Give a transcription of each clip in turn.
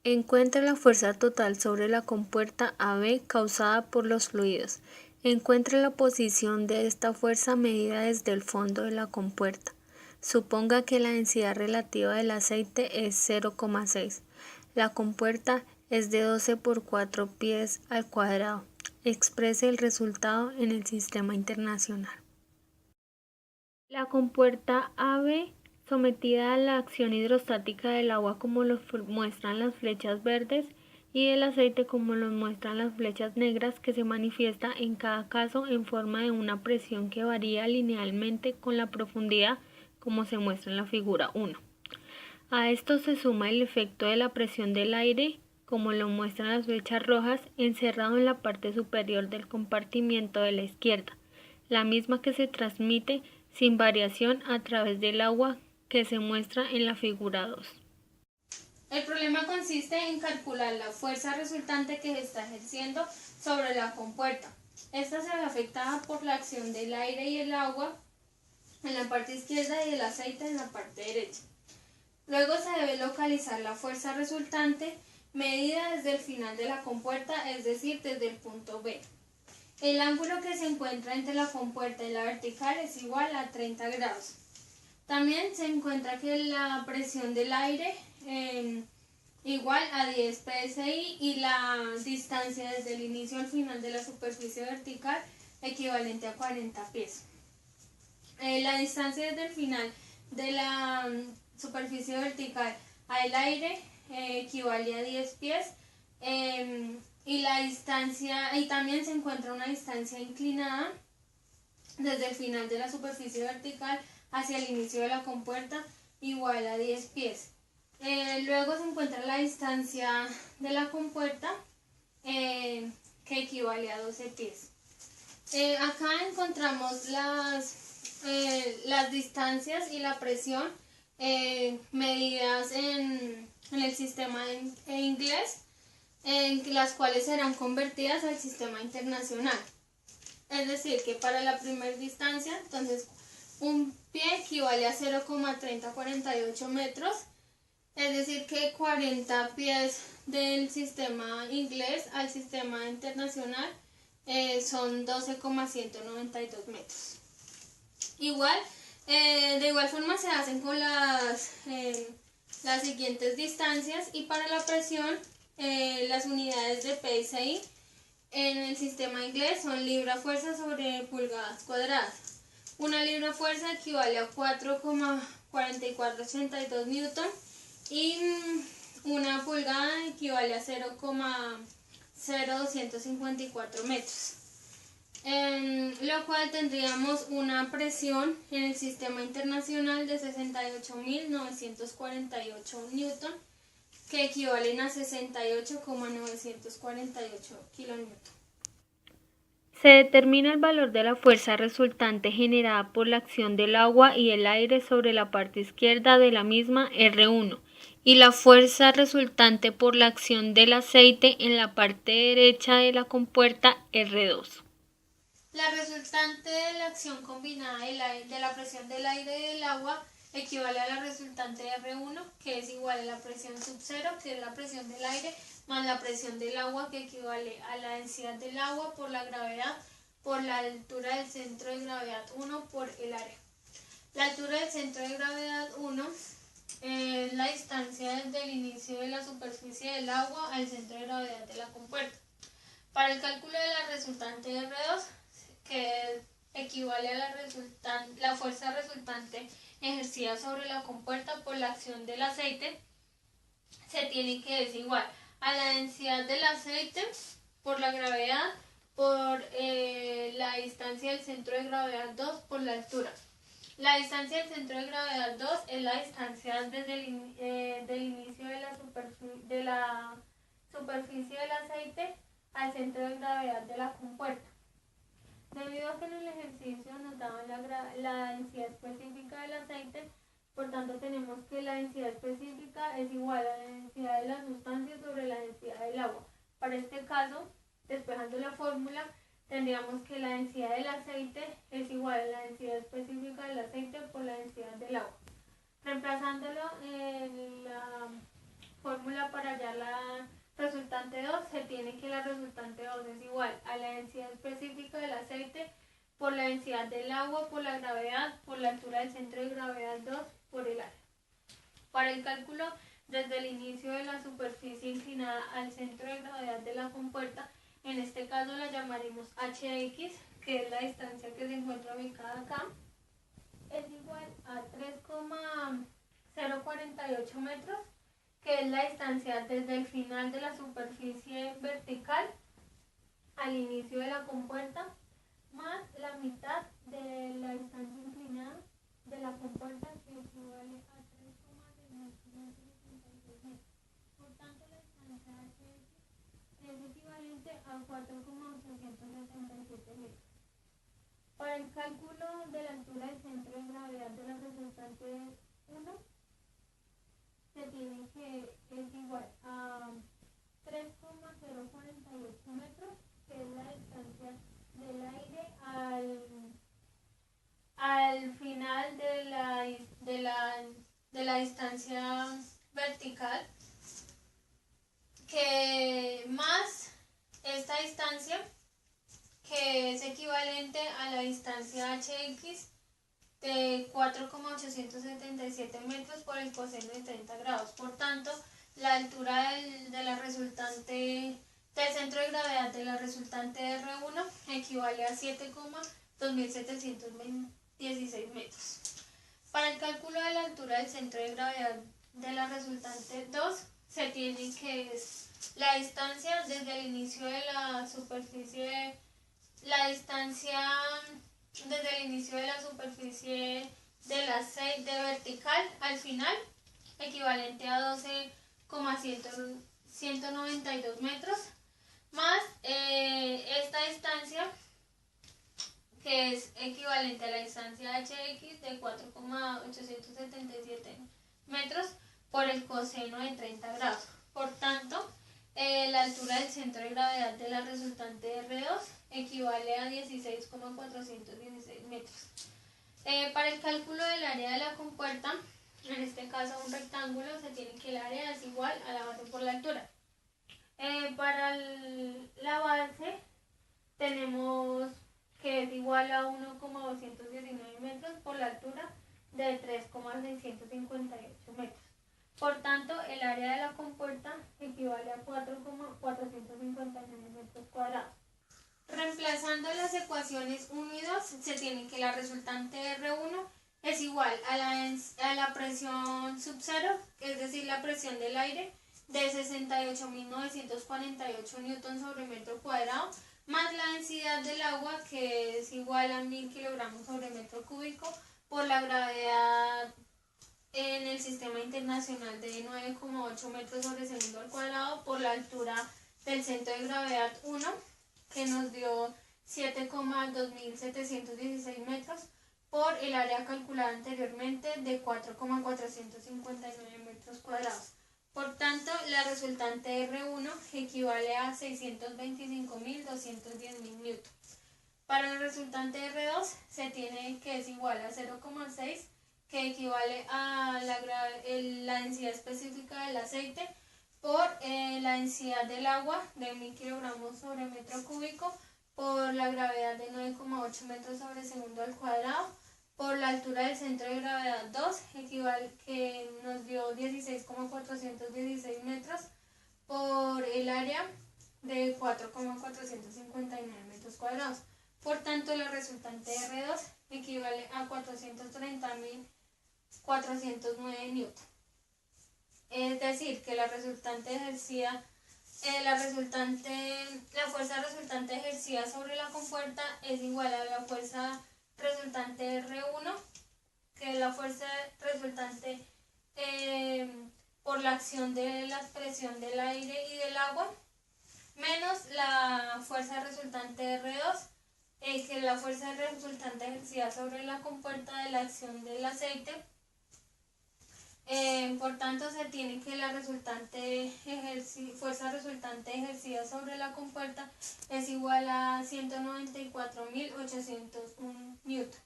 Encuentra la fuerza total sobre la compuerta AB causada por los fluidos. Encuentra la posición de esta fuerza medida desde el fondo de la compuerta. Suponga que la densidad relativa del aceite es 0,6. La compuerta es de 12 por 4 pies al cuadrado. Exprese el resultado en el sistema internacional. La compuerta AB sometida a la acción hidrostática del agua como lo muestran las flechas verdes y del aceite como lo muestran las flechas negras, que se manifiesta en cada caso en forma de una presión que varía linealmente con la profundidad, como se muestra en la figura 1. A esto se suma el efecto de la presión del aire, como lo muestran las flechas rojas, encerrado en la parte superior del compartimiento de la izquierda, la misma que se transmite sin variación a través del agua, que se muestra en la figura 2. El problema consiste en calcular la fuerza resultante que se está ejerciendo sobre la compuerta. Esta se ve afectada por la acción del aire y el agua en la parte izquierda y del aceite en la parte derecha. Luego se debe localizar la fuerza resultante medida desde el final de la compuerta, es decir, desde el punto B. El ángulo que se encuentra entre la compuerta y la vertical es igual a 30 grados. También se encuentra que la presión del aire igual a 10 psi y la distancia desde el inicio al final de la superficie vertical equivalente a 40 pies. La distancia desde el final de la superficie vertical al aire equivale a 10 pies y la distancia, y también se encuentra una distancia inclinada desde el final de la superficie vertical hacia el inicio de la compuerta igual a 10 pies. Luego se encuentra la distancia de la compuerta que equivale a 12 pies. Acá encontramos las distancias y la presión medidas en el sistema inglés, en las cuales serán convertidas al sistema internacional. Es decir, que para la primera distancia, entonces, un pie equivale a 0,3048 metros, es decir, que 40 pies del sistema inglés al sistema internacional son 12,192 metros. De igual forma se hacen con las siguientes distancias, y para la presión, las unidades de PSI en el sistema inglés son libra-fuerza sobre pulgadas cuadradas. Una libra-fuerza equivale a 4,4482 newton y una pulgada equivale a 0,0254 metros. Lo cual tendríamos una presión en el sistema internacional de 68.948 newton, que equivalen a 68,948 kilonewton. Se determina el valor de la fuerza resultante generada por la acción del agua y el aire sobre la parte izquierda de la misma, R1, y la fuerza resultante por la acción del aceite en la parte derecha de la compuerta, R2. La resultante de la acción combinada de la presión del aire y del agua equivale a la resultante de R1, que es igual a la presión sub 0, que es la presión del aire, más la presión del agua, que equivale a la densidad del agua por la gravedad, por la altura del centro de gravedad 1 por el área. La altura del centro de gravedad 1 es la distancia desde el inicio de la superficie del agua al centro de gravedad de la compuerta. Para el cálculo de la resultante de R2, que equivale a la fuerza resultante ejercida sobre la compuerta por la acción del aceite, se tiene que desigual a la densidad del aceite por la gravedad por la distancia del centro de gravedad 2 por la altura. La distancia del centro de gravedad 2 es la distancia desde del inicio de la superficie del aceite al centro de gravedad de la compuerta. Debido a que en el ejercicio nos daban la densidad específica del aceite, por tanto tenemos que la densidad específica es igual a la densidad de la sustancia sobre la densidad del agua. Para este caso, despejando la fórmula, tendríamos que la densidad del aceite es igual a la densidad específica del aceite por la densidad del agua. Reemplazándolo en la fórmula para hallar la resultante 2, se tiene que la resultante 2 es igual a la densidad específica del aceite por la densidad del agua, por la gravedad, por la altura del centro de gravedad 2, por el área. Para el cálculo desde el inicio de la superficie inclinada al centro de gravedad de la compuerta, en este caso la llamaremos HX, que es la distancia que se encuentra ubicada acá, es igual a 3,048 metros, que es la distancia desde el final de la superficie vertical al inicio de la compuerta, más la mitad de la distancia inclinada de la compuerta, que equivale a 3,666 metros. Por tanto, la distancia HX es equivalente a 4,877 metros. Para el cálculo de la altura del centro de gravedad de la resultante 1, se tiene que es igual a 3,048 metros, que es la distancia del aire al final de la distancia vertical, que más esta distancia, que es equivalente a la distancia HX de 4,877 metros por el coseno de 30 grados. Por tanto, la altura de la resultante del centro de gravedad de la resultante R1 equivale a 7,2716 metros. Para el cálculo de la altura del centro de gravedad de la resultante 2, se tiene que es la distancia desde el inicio de la superficie, la distancia desde el inicio de la superficie del aceite vertical al final, equivalente a 12,192 metros, más esta distancia, que es equivalente a la distancia HX de 4,877 metros por el coseno de 30 grados. Por tanto, la altura del centro de gravedad de la resultante R2 equivale a 16,416 metros. Para el cálculo del área de la compuerta, en este caso un rectángulo, se tiene que el área es igual a la base por la altura. Para la base tenemos que es igual a 1,219 metros por la altura de 3,658 metros. Por tanto, el área de la compuerta equivale a 4,459 metros cuadrados. Reemplazando las ecuaciones 1 y 2, se tiene que la resultante R1 es igual a la presión sub cero, es decir, la presión del aire, de 68.948 newton sobre metro cuadrado, más la densidad del agua, que es igual a 1000 kilogramos sobre metro cúbico, por la gravedad en el sistema internacional de 9,8 metros sobre segundo al cuadrado, por la altura del centro de gravedad 1, que nos dio 7,2716 metros, por el área calculada anteriormente de 4,459 metros cuadrados. Por tanto, la resultante R1 equivale a 625.210.000 newton. Para la resultante R2 se tiene que es igual a 0,6, que equivale a la densidad específica del aceite, por la densidad del agua de 1000 kilogramos sobre metro cúbico, por la gravedad de 9,8 metros sobre segundo al cuadrado, por la altura del centro de gravedad 2, que nos dio 16,416 metros, por el área de 4,459 metros cuadrados. Por tanto, la resultante R2 equivale a 430.409 newton. Es decir, que la fuerza resultante ejercida sobre la compuerta es igual a la fuerza resultante R1, que es la fuerza resultante por la acción de la presión del aire y del agua, menos la fuerza resultante R2, que es la fuerza resultante ejercida sobre la compuerta de la acción del aceite. Por tanto, se tiene que la fuerza resultante ejercida sobre la compuerta es igual a 194.801 newton,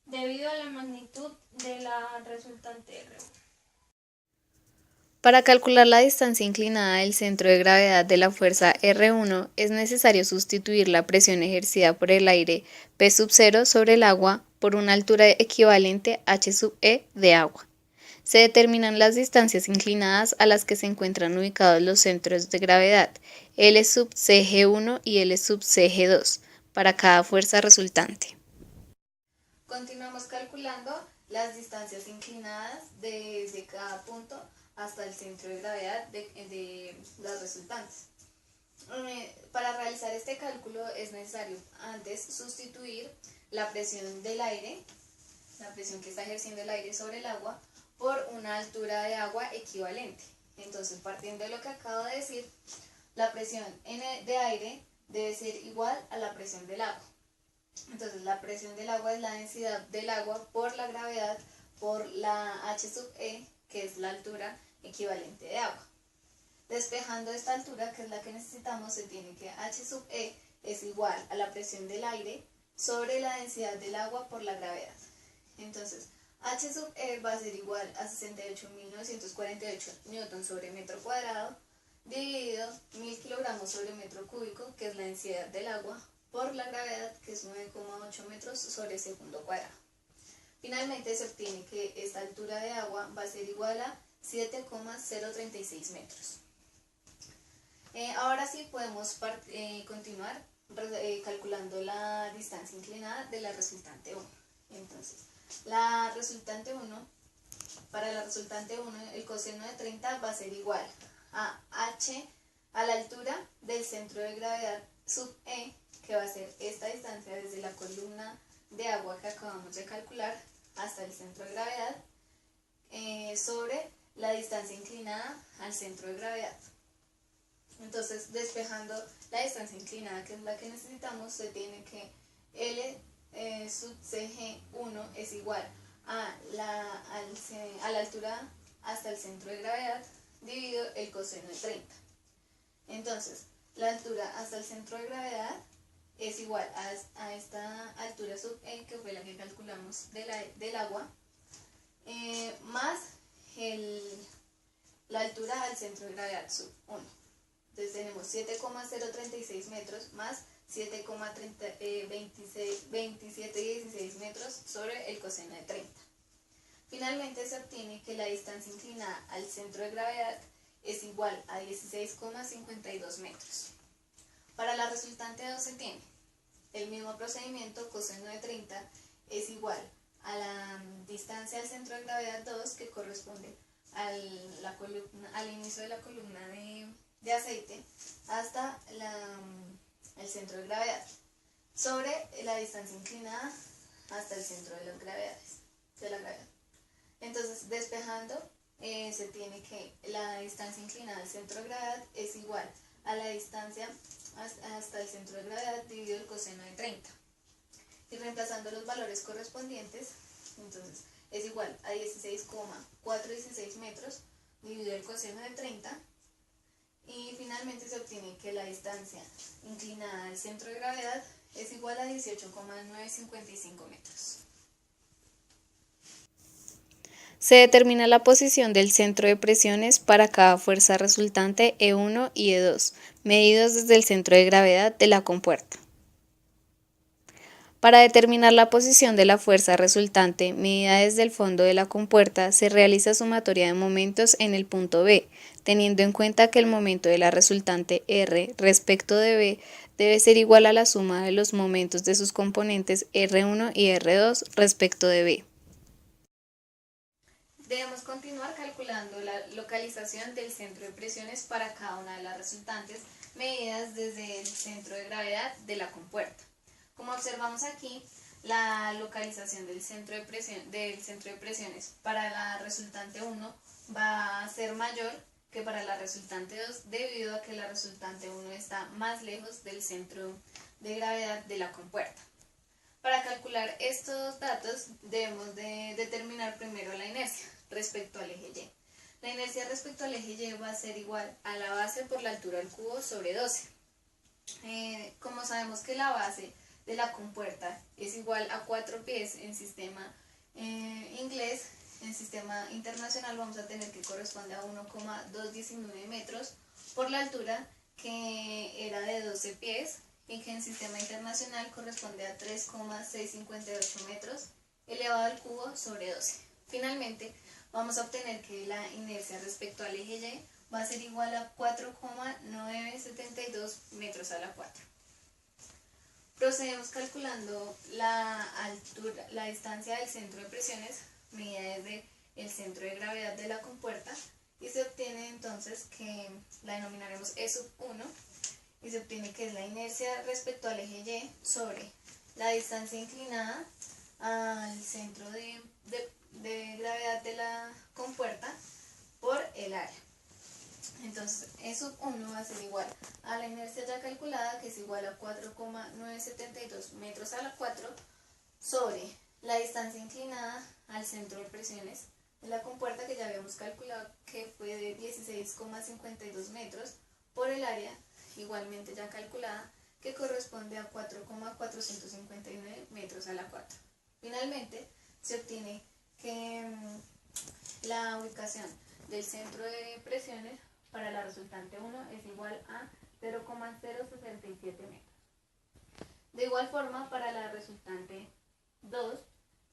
debido a la magnitud de la resultante R1. Para calcular la distancia inclinada del centro de gravedad de la fuerza R1 es necesario sustituir la presión ejercida por el aire P sub 0 sobre el agua por una altura equivalente H sub E de agua. Se determinan las distancias inclinadas a las que se encuentran ubicados los centros de gravedad L sub CG1 y L sub CG2 para cada fuerza resultante. Continuamos calculando las distancias inclinadas desde cada punto hasta el centro de gravedad de las resultantes. Para realizar este cálculo es necesario antes sustituir la presión del aire, la presión que está ejerciendo el aire sobre el agua, por una altura de agua equivalente. Entonces, partiendo de lo que acabo de decir, la presión de aire debe ser igual a la presión del agua. Entonces, la presión del agua es la densidad del agua por la gravedad por la H sub E, que es la altura equivalente de agua. Despejando esta altura, que es la que necesitamos, se tiene que H sub E es igual a la presión del aire sobre la densidad del agua por la gravedad. Entonces, H sub E va a ser igual a 68.948 newton sobre metro cuadrado, dividido 1000 kilogramos sobre metro cúbico, que es la densidad del agua, por la gravedad, que es 9,8 metros sobre segundo cuadrado. Finalmente se obtiene que esta altura de agua va a ser igual a 7,036 metros. Ahora sí podemos continuar calculando la distancia inclinada de la resultante 1. Entonces, para la resultante 1, el coseno de 30 va a ser igual a h a la altura del centro de gravedad sub E, que va a ser esta distancia desde la columna de agua que acabamos de calcular hasta el centro de gravedad, sobre la distancia inclinada al centro de gravedad. Entonces, despejando la distancia inclinada, que es la que necesitamos, se tiene que L sub CG1 es igual a la altura hasta el centro de gravedad dividido el coseno de 30. Entonces, la altura hasta el centro de gravedad es igual a esta altura sub E, que fue la que calculamos del agua, más la altura al centro de gravedad sub 1. Entonces tenemos 7,036 metros más 7,2716 metros sobre el coseno de 30. Finalmente se obtiene que la distancia inclinada al centro de gravedad es igual a 16,52 metros. Para la resultante 2 se tiene el mismo procedimiento, coseno de 30 es igual a la distancia al centro de gravedad 2, que corresponde al inicio de la columna de aceite hasta el centro de gravedad, sobre la distancia inclinada hasta el centro de la gravedad. Entonces, despejando, se tiene que la distancia inclinada al centro de gravedad es igual a la distancia hasta el centro de gravedad dividido el coseno de 30. Y reemplazando los valores correspondientes, entonces es igual a 16,416 metros dividido el coseno de 30. Y finalmente se obtiene que la distancia inclinada al centro de gravedad es igual a 18,955 metros. Se determina la posición del centro de presiones para cada fuerza resultante E1 y E2, medidos desde el centro de gravedad de la compuerta. Para determinar la posición de la fuerza resultante medida desde el fondo de la compuerta, se realiza sumatoria de momentos en el punto B, teniendo en cuenta que el momento de la resultante R respecto de B debe ser igual a la suma de los momentos de sus componentes R1 y R2 respecto de B. Debemos continuar calculando la localización del centro de presiones para cada una de las resultantes medidas desde el centro de gravedad de la compuerta. Como observamos aquí, la localización del centro de presiones para la resultante 1 va a ser mayor que para la resultante 2, debido a que la resultante 1 está más lejos del centro de gravedad de la compuerta. Para calcular estos datos debemos de determinar primero la inercia respecto al eje Y. La inercia respecto al eje Y va a ser igual a la base por la altura al cubo sobre 12. Como sabemos que la base de la compuerta es igual a 4 pies en sistema inglés, en sistema internacional vamos a tener que corresponde a 1,219 metros por la altura, que era de 12 pies, y que en sistema internacional corresponde a 3,658 metros elevado al cubo sobre 12. Finalmente, vamos a obtener que la inercia respecto al eje Y va a ser igual a 4,972 metros a la 4. Procedemos calculando la altura, la distancia del centro de presiones medida desde el centro de gravedad de la compuerta, y se obtiene entonces que la denominaremos E1, y se obtiene que es la inercia respecto al eje Y sobre la distancia inclinada al centro de gravedad de la compuerta por el área. Entonces, E1 va a ser igual a la inercia ya calculada, que es igual a 4,972 metros a la 4, sobre la distancia inclinada al centro de presiones de la compuerta, que ya habíamos calculado que fue de 16,52 metros, por el área, igualmente ya calculada, que corresponde a 4,459 metros a la 4. Finalmente, se obtiene que la ubicación del centro de presiones para la resultante 1 es igual a 0,067 metros. De igual forma, para la resultante 2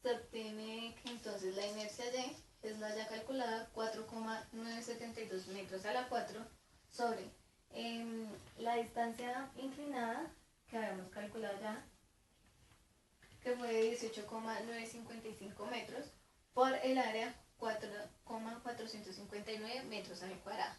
se obtiene que entonces la inercia Y es la ya calculada, 4,972 metros a la 4, sobre la distancia inclinada que habíamos calculado ya, que fue de 18,955 metros, por el área, 4,459 metros al cuadrado.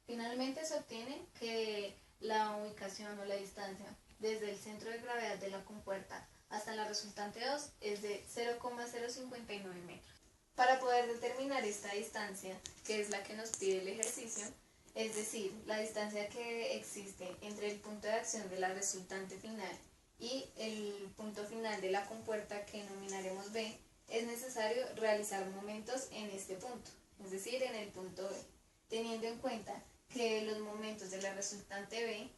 Finalmente se obtiene que la ubicación o la distancia desde el centro de gravedad de la compuerta hasta la resultante 2 es de 0,059 metros. Para poder determinar esta distancia, que es la que nos pide el ejercicio, es decir, la distancia que existe entre el punto de acción de la resultante final y el punto final de la compuerta, que denominaremos B, es necesario realizar momentos en este punto, es decir, en el punto B, teniendo en cuenta que los momentos de la resultante B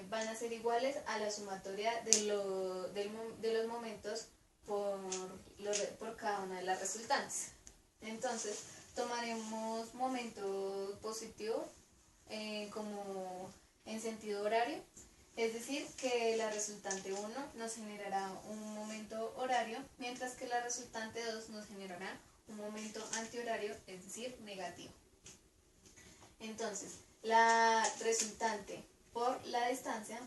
van a ser iguales a la sumatoria de los momentos por cada una de las resultantes. Entonces, tomaremos momento positivo como en sentido horario, es decir, que la resultante 1 nos generará un momento horario, mientras que la resultante 2 nos generará un momento antihorario, es decir, negativo. Entonces, la resultante por la distancia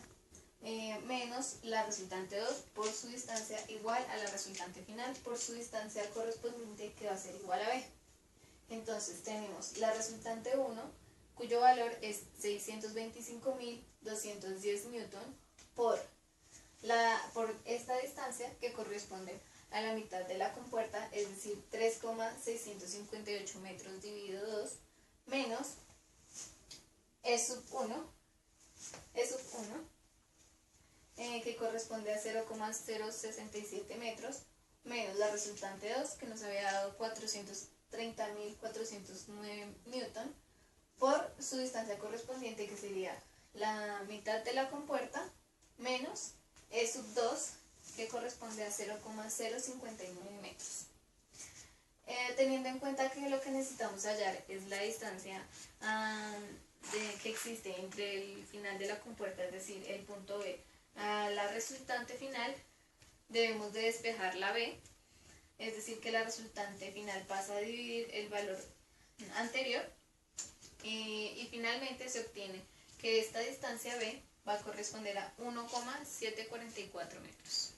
menos la resultante 2 por su distancia, igual a la resultante final por su distancia correspondiente, que va a ser igual a B. Entonces tenemos la resultante 1, cuyo valor es 625.210 newton por esta distancia, que corresponde a la mitad de la compuerta, es decir, 3,658 metros dividido 2, menos E1, que corresponde a 0,067 metros, menos la resultante 2, que nos había dado 430.409 newton, por su distancia correspondiente, que sería la mitad de la compuerta, menos E2, que corresponde a 0,059 metros. Teniendo en cuenta que lo que necesitamos hallar es la distancia que existe entre el final de la compuerta, es decir, el punto B, a la resultante final, debemos de despejar la B, es decir, que la resultante final pasa a dividir el valor anterior, y finalmente se obtiene que esta distancia B va a corresponder a 1,744 metros.